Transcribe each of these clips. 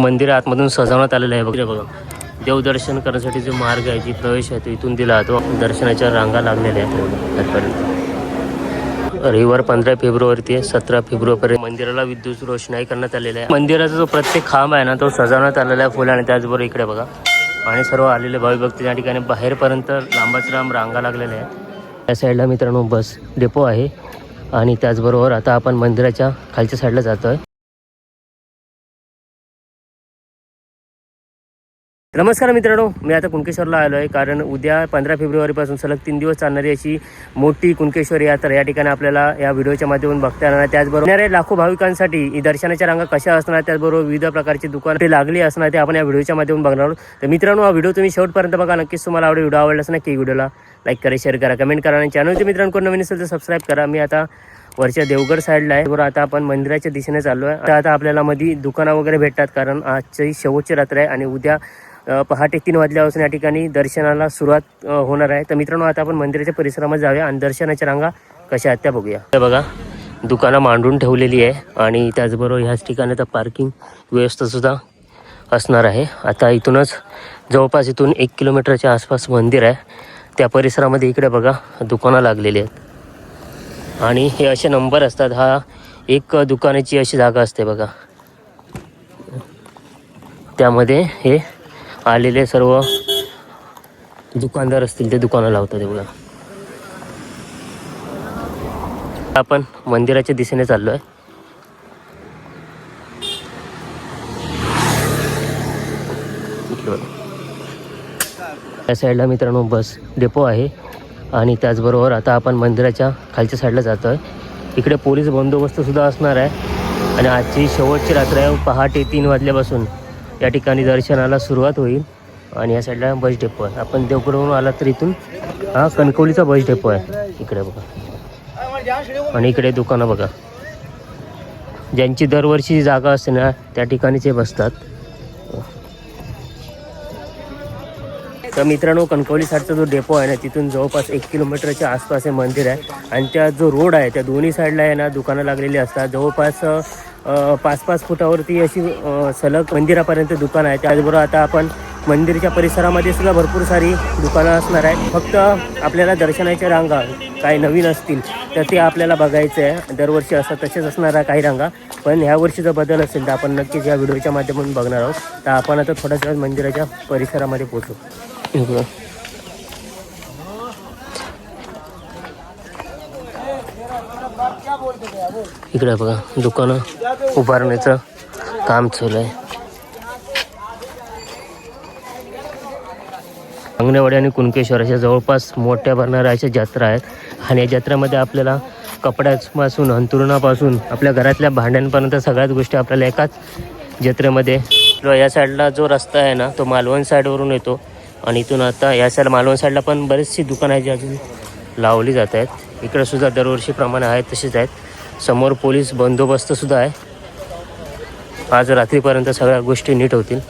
मंदिर आतमधून सजवण्यात आलेलं आहे बघा. देवदर्शन करण्यासाठी जो मार्ग आहे, जी प्रवेश आहे तो इथून दिला जातो. दर्शनाच्या रांगा लागलेल्या आहेत आजपर्यंत. रविवार 15 फेब्रुवारी ते 17 फेब्रुवारीपर्यंत मंदिराला विद्युत रोषणाई करण्यात आलेला आहे. मंदिराचा जो प्रत्येक खांब आहे ना, तो सजवण्यात आलेला आहे फुलाने. त्याचबरोबर इकडे बघा आणि सर्व आलेले भाविभक्त या ठिकाणी बाहेरपर्यंत लांबच लांब रांगा लागलेल्या आहेत. त्या साईडला मित्रांनो बस डेपो आहे आणि त्याचबरोबर आता आपण मंदिराच्या खालच्या साईडला जातो आहे. नमस्कार मित्रांनो, मी आता कुणकेश्वरला आलो आहे कारण उद्या 15 फेब्रुवारीपासून सलग 3 दिवस चालणारी अशी मोठी कुणकेश्वर यात्रा या ठिकाणी आपल्याला या व्हिडिओच्या माध्यमातून बघता येणार. त्याचबरोबर लाखो भाविकांसाठी दर्शनाच्या रांगा कशा असणार, त्याचबरोबर विविध प्रकारची दुकाने लागली असणार ते आपण या व्हिडिओच्या माध्यमातून बघणार आहोत. तर मित्रांनो, हा व्हिडिओ तुम्ही शेवटपर्यंत बघा. नक्कीच तुम्हाला व्हिडिओ आवडलाच नक्की व्हिडिओला लाईक करा, शेअर करा, कमेंट करा आणि चॅनलचे मित्रांनो नवीन असेल तर सबस्क्राईब करा. मी आता वरच्या देवगड साईडला आहे. बरोबर आता आपण मंदिराच्या दिशेने चाललो आहे. आता आपल्याला मध्ये दुकानं वगैरे भेटतात कारण आजची शेवटची रात्र आहे आणि उद्या पहाटे 3 वाजल्यापासून या ठिकाणी दर्शनाला सुरुवात होणार आहे. तर मित्रांनो, आता आपण मंदिराच्या परिसरामध्ये जाऊया आणि दर्शनाच्या रांगा कशा आहेत त्या बघूया. हे बघा, दुकानं मांडून ठेवलेली आहे आणि त्याचबरोबर ह्याच ठिकाणी तर पार्किंग व्यवस्थासुद्धा असणार आहे. आता इथूनच जवळपास इथून 1 किलोमीटरच्या आसपास मंदिर आहे. त्या परिसरामध्ये इकडे बघा दुकानं लागलेली आहेत आणि हे असे नंबर असतात. हा एक दुकानाची अशी जागा असते बघा. त्यामध्ये हे आलेले सर्व दुकानदार असतील ते दुकानं लावतात बघा. आपण मंदिराच्या दिशेने चाललो आहे. या साईडला मित्रांनो बस डेपो आहे आणि त्याचबरोबर आता आपण मंदिराच्या खालच्या साईडला जातो आहे. इकडे पोलीस बंदोबस्त सुद्धा असणार आहे आणि आजची शेवटची रात्र आहे. पहाटे 3 वाजल्यापासून या ठिकाणी दर्शनाला सुरुवात होईल आणि या साईडला बस डेपो आहे. आपण देवगडवरून आला तर इथून हा कणकवलीचा बस डेपो आहे इकडे बघा. आणि इकडे दुकानं बघा, ज्यांची दरवर्षी जागा असते ना त्या ठिकाणीच हे बसतात. तर मित्रांनो, कणकवली साईडचा जो डेपो आहे ना तिथून जवळपास 1 किलोमीटरच्या आसपास हे मंदिर आहे आणि त्या जो रोड आहे त्या दोन्ही साईडला आहे ना दुकानं लागलेली असतात. जवळपास 5-5 फुटावरती अशी सलग मंदिरापर्यंत दुकानं आहे. त्याचबरोबर आता आपण मंदिराच्या परिसरामध्ये सुद्धा भरपूर सारी दुकानं असणार आहेत. फक्त आपल्याला दर्शनाच्या रांगा काही नवीन असतील तर ते आपल्याला बघायचं आहे. दरवर्षी असतात तसेच असणार आहे काही रांगा, पण ह्या वर्षी जर बदल असेल तर आपण नक्कीच या व्हिडिओच्या माध्यमातून बघणार आहोत. तर आपण आता थोड्याच वेळात मंदिराच्या परिसरामध्ये पोहोचू. इकडे बघा दुकानं उभारण्याचं काम चालू आहे. अंगणेवाडी आणि कुणकेश्वर अशा जवळपास मोठ्या भरणाऱ्या अशा जत्रा आहेत आणि या जत्रेमध्ये आपल्याला कपड्यापासून अंथरुणापासून आपल्या घरातल्या भांड्यांपर्यंत सगळ्याच गोष्टी आपल्याला एकाच जत्रेमध्ये. या साईडला जो रस्ता आहे ना तो मालवण साईडवरून येतो आणि इथून आता या साईड मालवण साईडला पण बरीचशी दुकानं आहेत जी अजून लावली जात आहेत. इकडे सुद्धा दरवर्षीप्रमाणे आहेत तसेच आहेत. समोर पोलीस बंदोबस्तसुद्धा आहे. आज रात्रीपर्यंत सगळ्या गोष्टी नीट होतील.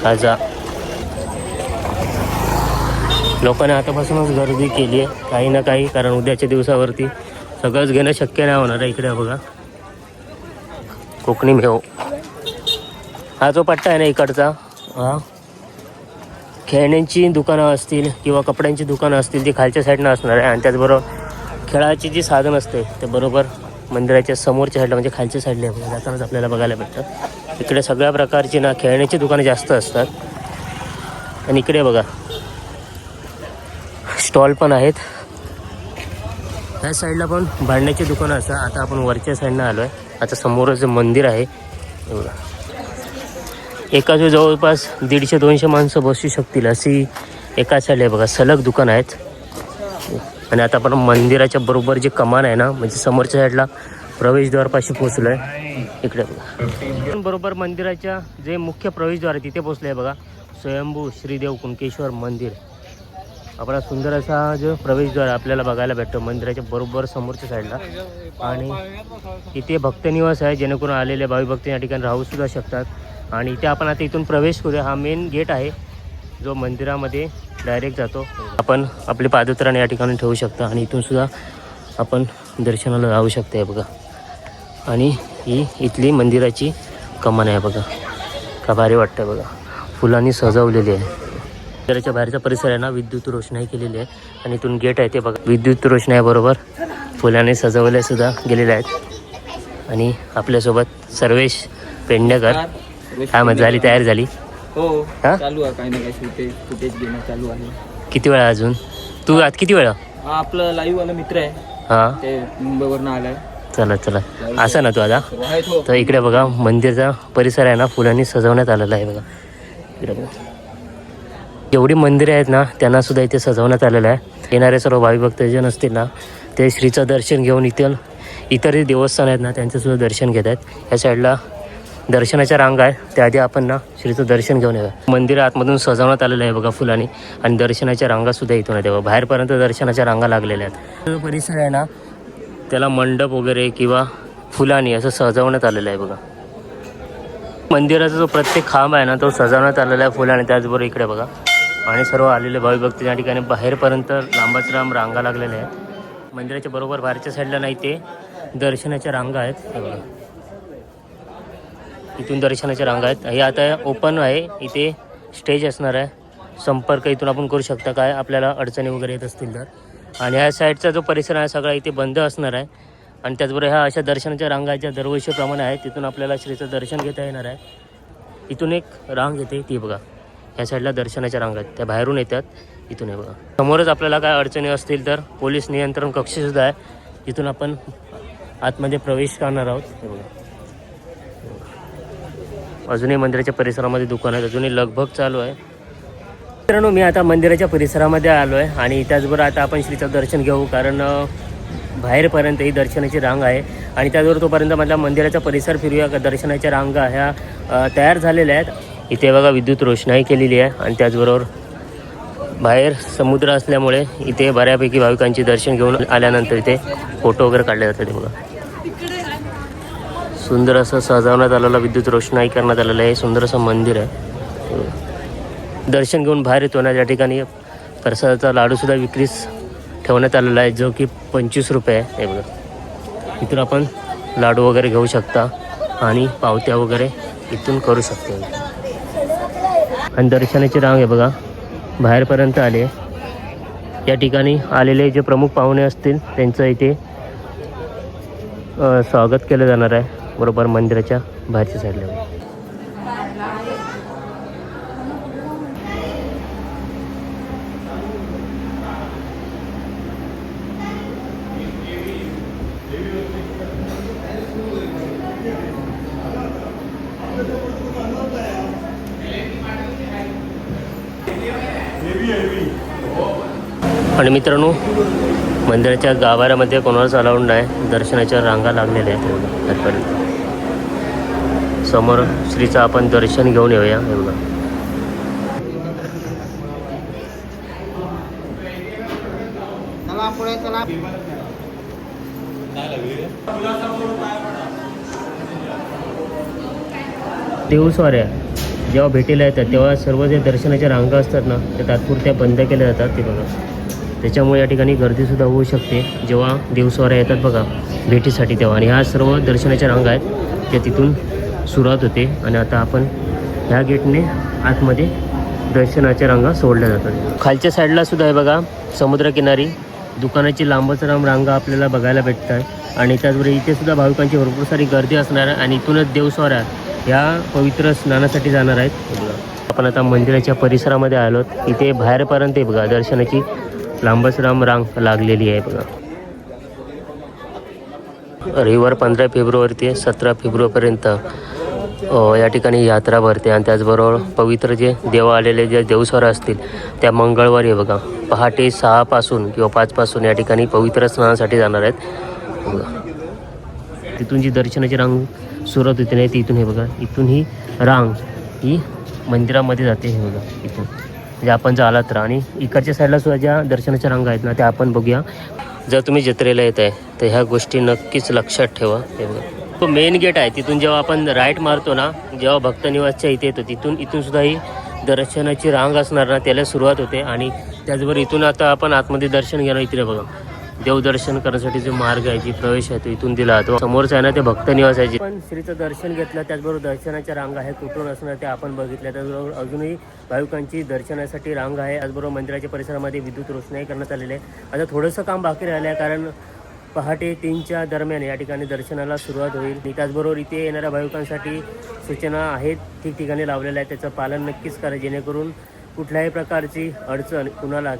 आज लोकांनी आतापासूनच गर्दी केली आहे काही ना काही, कारण उद्याच्या दिवसावरती सगळंच घेणं शक्य नाही होणार आहे. इकडे बघा कोकणी मेव हा जो पट्टा आहे ना इकडचा, हा खेळण्यांची दुकानं असतील किंवा कपड्यांची दुकानं असतील ती खालच्या साईडनं असणार आहे आणि त्याचबरोबर खेळाची जी साधन असते ते बरोबर मंदिराच्या समोरच्या साईडला म्हणजे खालच्या साईडला जातानाच आपल्याला बघायला भेटतात. इकडे सगळ्या प्रकारची ना खेळण्याची दुकानं जास्त असतात आणि इकडे बघा स्टॉल पण आहेत. ह्या साईडला पण भांडण्याची दुकानं असतात. आता आपण वरच्या साईडनं आलो आहे. आता समोरच मंदिर आहे बघा. एकाच जवळपास 150-200 माणसं बसू शकतील अशी एका साईडला बघा सलग दुकानं आहेत. आणि आता आपण मंदिराच्या बरोबर जे कमान आहे ना म्हणजे समोरच्या साईडला प्रवेशद्वारपाशी पोहोचलो आहे. इकडे बघा बरोबर मंदिराच्या जे मुख्य प्रवेशद्वार आहे तिथे पोहोचलं आहे बघा. स्वयंभू श्रीदेव कुणकेश्वर मंदिर. आपला सुंदर असा जो प्रवेशद्वार आपल्याला बघायला भेटतो मंदिराच्या बरोबर समोरच्या साईडला. आणि इथे भक्तनिवास आहे जेणेकरून आलेले भाविभक्त या ठिकाणी राहूसुद्धा शकतात. आणि इथे आपण आता इथून प्रवेश करूया. हा मेन गेट आहे जो मंदिरामध्ये डायरेक्ट जातो. आपण आपले पादत्राण या ठिकाणी ठेवू शकता आणि इथून सुद्धा आपण दर्शनाला जाऊ शकतो बघा. आणि ही इथली मंदिराची कमान आहे बघा. का भारी वाटतं बघा, फुलांनी सजवलेली आहे. मंदिराच्या बाहेरचा परिसर आहे ना विद्युत रोषणाई केलेली आहे आणि इथून गेट आहे ते बघा. विद्युत रोषणाईबरोबर फुलांनी सजवले सुद्धा गेलेले आहेत. आणि आपल्यासोबत सर्वेश पेडणेकर. काय मग झाली, तयारी झाली? हो हा? चालू आहे काही ना काही फुटेज घेणं चालू आहे. किती वेळा अजून? तू आज किती वेळा? हा आपलं लाईव्ह वाला मित्र आहे, हां ते मुंबईवरनं आलाय. चला चला, असं ना तू आता. आहेत हो. तर इकडे बघा मंदिरचा परिसर आहे ना फुलांनी सजवण्यात आलेला आहे बघा. इकडे बघा जेवढी मंदिरे आहेत ना त्यांना सुद्धा इथे सजवण्यात आलेलं आहे. येणारे सर्व भाविक भक्त जे नसतील ना ते श्रीचं दर्शन घेऊन इतर जे देवस्थान आहेत ना त्यांचं सुद्धा दर्शन घेत आहेत. या साईडला दर्शनाच्या रांगा आहे, त्याआधी आपण ना श्रीचं दर्शन घेऊन येऊया. मंदिर आतमधून सजवण्यात आलेलं आहे बघा फुलांनी आणि दर्शनाच्या रांगा सुद्धा इथून आहेत बघा. बाहेरपर्यंत दर्शनाच्या रांगा लागलेल्या आहेत. जो परिसर आहे ना त्याला मंडप वगैरे किंवा फुलांनी असं सजवण्यात आलेलं आहे बघा. मंदिराचा जो प्रत्येक खांब आहे ना तो सजवण्यात आलेला आहे फुलांनी. त्याचबरोबर इकडे बघा आणि सर्व आलेले भाविक भक्त या ठिकाणी बाहेरपर्यंत लांबाच लांब रांगा लागलेल्या आहेत. मंदिराच्या बरोबर बाहेरच्या साईडला नाही ते दर्शनाच्या रांगा आहेत हे बघा. इथून दर्शनाच्या रांगा आहेत. हे आता ओपन आहे, इथे स्टेज असणार आहे. संपर्क इथून आपण करू शकता काय आपल्याला अडचणी वगैरे येत असतील तर. आणि ह्या साईडचा जो परिसर आहे सगळा इथे बंद असणार आहे. आणि त्याचबरोबर ह्या अशा दर्शनाच्या रांगा ज्या दरवर्षीप्रमाणे आहेत तिथून आपल्याला श्रीचं दर्शन घेता येणार आहे. इथून एक रांग येते ती बघा. ह्या साईडला दर्शनाच्या रांगा आहेत त्या बाहेरून येतात. इथून हे बघा समोरच आपल्याला काय अडचणी असतील तर पोलीस नियंत्रण कक्षसुद्धा आहे, तिथून आपण आतमध्ये प्रवेश करणार आहोत. हे बघा अजूनही मंदिराच्या परिसरामध्ये दुकान आहेत, अजूनही लगबग चालू आहे. मित्रांनो मी आता मंदिराच्या परिसरामध्ये आलो आहे आणि त्याचबरोबर आता आपण श्रीचं दर्शन घेऊ, कारण बाहेरपर्यंत ही दर्शनाची रांग आहे. आणि त्याचबरोबर तोपर्यंत म्हटलं मंदिराचा परिसर फिरूया. दर्शनाच्या रांगा ह्या तयार झालेल्या आहेत. इथे बघा विद्युत रोषणाई केलेली आहे आणि त्याचबरोबर बाहेर समुद्र असल्यामुळे इथे बऱ्यापैकी भाविकांची दर्शन घेऊन आल्यानंतर इथे फोटो वगैरे काढले जातात. ते बघा सुंदर असं सजवण्यात आलेलं विद्युत रोषणाई करण्यात आलेलं आहे. सुंदर असं मंदिर आहे. दर्शन घेऊन बाहेर येतो ना त्या ठिकाणी प्रसादाचा लाडूसुद्धा विक्रीस ठेवण्यात आलेला आहे जो की 25 रुपये आहे. हे बघा इथून आपण लाडू वगैरे घेऊ शकता आणि पावत्या वगैरे इथून करू शकतो. आणि दर्शनाची रांग आहे बघा बाहेरपर्यंत आले. या ठिकाणी आलेले जे प्रमुख पाहुणे असतील त्यांचं इथे स्वागत केलं जाणार आहे बरोबर मंदिराच्या बाहेरच्या साईडला. आणि मित्रांनो मंदिराच्या गाभाऱ्यामध्ये कोणालाच अलाउड नाही, दर्शनाच्या रांगा लागलेल्या आहेत आजपर्यंत. समोर श्रीचं आपण दर्शन घेऊन येऊया. हे बघा देवस्वाऱ्या जेव्हा भेटीला येतात तेव्हा सर्व जे दर्शनाच्या रांगा असतात ना त्या तात्पुरत्या बंद केल्या जातात. ते बघा त्याच्यामुळे या ठिकाणी गर्दीसुद्धा होऊ शकते जेव्हा देवस्वाऱ्या येतात बघा भेटीसाठी तेव्हा. आणि ह्या सर्व दर्शनाच्या रांगा आहेत त्या तिथून सुरुवात होते आणि आता आपण ह्या गेटने आतमध्ये दर्शनाच्या रांगा सोडल्या जातात. खालच्या साईडला सुद्धा आहे बघा समुद्रकिनारी दुकानाची लांबच लांब रांगा आपल्याला बघायला भेटत आहे. आणि त्याचबरोबर इथे सुद्धा भाविकांची भरपूर सारी गर्दी असणार आहे आणि इथूनच देवस्वाऱ्या ह्या पवित्र स्नानासाठी जाणार आहेत. आपण आता मंदिराच्या परिसरामध्ये आलो. इथे बाहेरपर्यंत आहे बघा दर्शनाची लांबच लांब रांग लागलेली आहे बघा. रविवार 15 फेब्रुवारी ते 17 फेब्रुवारीपर्यंत या ठिकाणी यात्रा भरते. आणि त्याचबरोबर पवित्र जे देव आलेले जे देवस्वाऱ्या असतील त्या मंगळवारी आहे बघा पहाटे 6 पासून किंवा 5 पासून या ठिकाणी पवित्र स्नानासाठी जाणार आहेत बघा. तिथून जी दर्शनाची रांग सुरुवात होते नाही ती इथून हे बघा इथून ही रांग ही मंदिरामध्ये जाते. हे बघा इथून म्हणजे आपण जर आलात तर. आणि इकडच्या साईडला सुद्धा ज्या दर्शनाच्या रांगा आहेत ना त्या आपण बघूया. जर तुम्ही जत्रेला येत आहे तर ह्या गोष्टी नक्कीच लक्षात ठेवा. हे बघा तो मेन गेट आहे तिथून जेव्हा आपण राईट मारतो ना जेव्हा भक्त निवासच्या इथे येतो इथून सुद्धा ही दर्शनाची रांग असणार ना त्याला सुरुवात होते. आणि त्याचबरोबर इथून आता आपण आतमध्ये दर्शन घेणार. इथे बघा देवदर्शन करण्यासाठी जो मार्ग आहे, जी प्रवेश आहे तो इथून दिला जातो. समोरच आहे ना ते भक्त निवास आहे. पण श्रीचं दर्शन घेतलं, त्याचबरोबर दर्शनाच्या रांगा आहे कुठून असणार ते आपण बघितलं. त्याचबरोबर अजूनही भाविकांची दर्शनासाठी रांग आहे. त्याचबरोबर मंदिराच्या परिसरामध्ये विद्युत रोषणाई करण्यात आलेली आहे. आता थोडंसं काम बाकी राहिलं आहे, कारण पहाटे 3च्या दरम्यान या ठिकाणी दर्शनाला सुरुवात होईल. त्याचबरोबर इथे येणाऱ्या भाविकांसाठी सूचना आहेत ठिकठिकाणी लावलेल्या आहेत, त्याचं पालन नक्कीच करा, जेणेकरून कुठल्याही प्रकारची अडचण कुणाला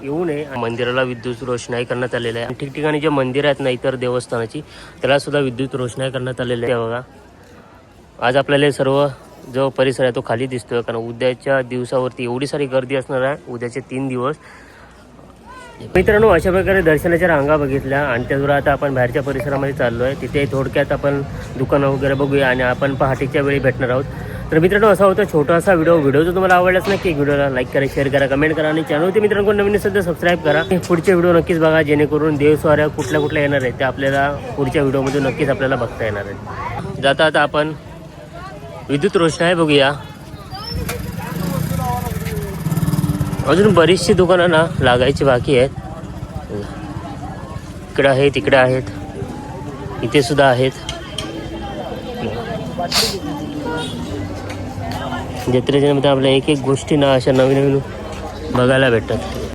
येऊ नये. मंदिराला विद्युत रोषणाई करण्यात आलेली आहे. ठिकठिकाणी जे मंदिर आहेत ना इतर देवस्थानाची, त्याला सुद्धा विद्युत रोषणाई करण्यात आलेली आहे. बघा, आज आपल्याला सर्व जो परिसर आहे तो खाली दिसतोय, कारण उद्याच्या दिवसावरती एवढी सारी गर्दी असणार आहे. उद्याचे 3 दिवस. मित्रांनो, अशा प्रकारे दर्शनाच्या रांगा बघितल्या आणि त्याचबरोबर आता आपण बाहेरच्या परिसरामध्ये चाललो आहे. तिथे थोडक्यात आपण दुकानं वगैरे बघूया आणि आपण पहाटेच्या वेळी भेटणार आहोत. तर मित्रांनो, असा होता छोटासा व्हिडिओ जर तुम्हाला आवडलाच नक्की व्हिडिओला लाईक करा, शेअर करा, कमेंट करा आणि चॅनलवरती मित्रांनो नवीन सध्या सबस्क्राईब करा. पुढचे व्हिडिओ नक्कीच बघा, जेणेकरून देवस्वाऱ्या कुठल्या येणार आहेत त्या आपल्याला पुढच्या व्हिडिओमध्ये नक्कीच आपल्याला बघता येणार आहेत. जाता आता आपण विद्युत रोषणाई बघूया. अजून बरीचशी दुकानं ना लागायची बाकी आहेत. इकडे आहेत, इकडे आहेत, इथे सुद्धा आहेत. जत्रेच्या मध्ये आपल्या एक गोष्टी ना अशा नवीन बघायला भेटतात.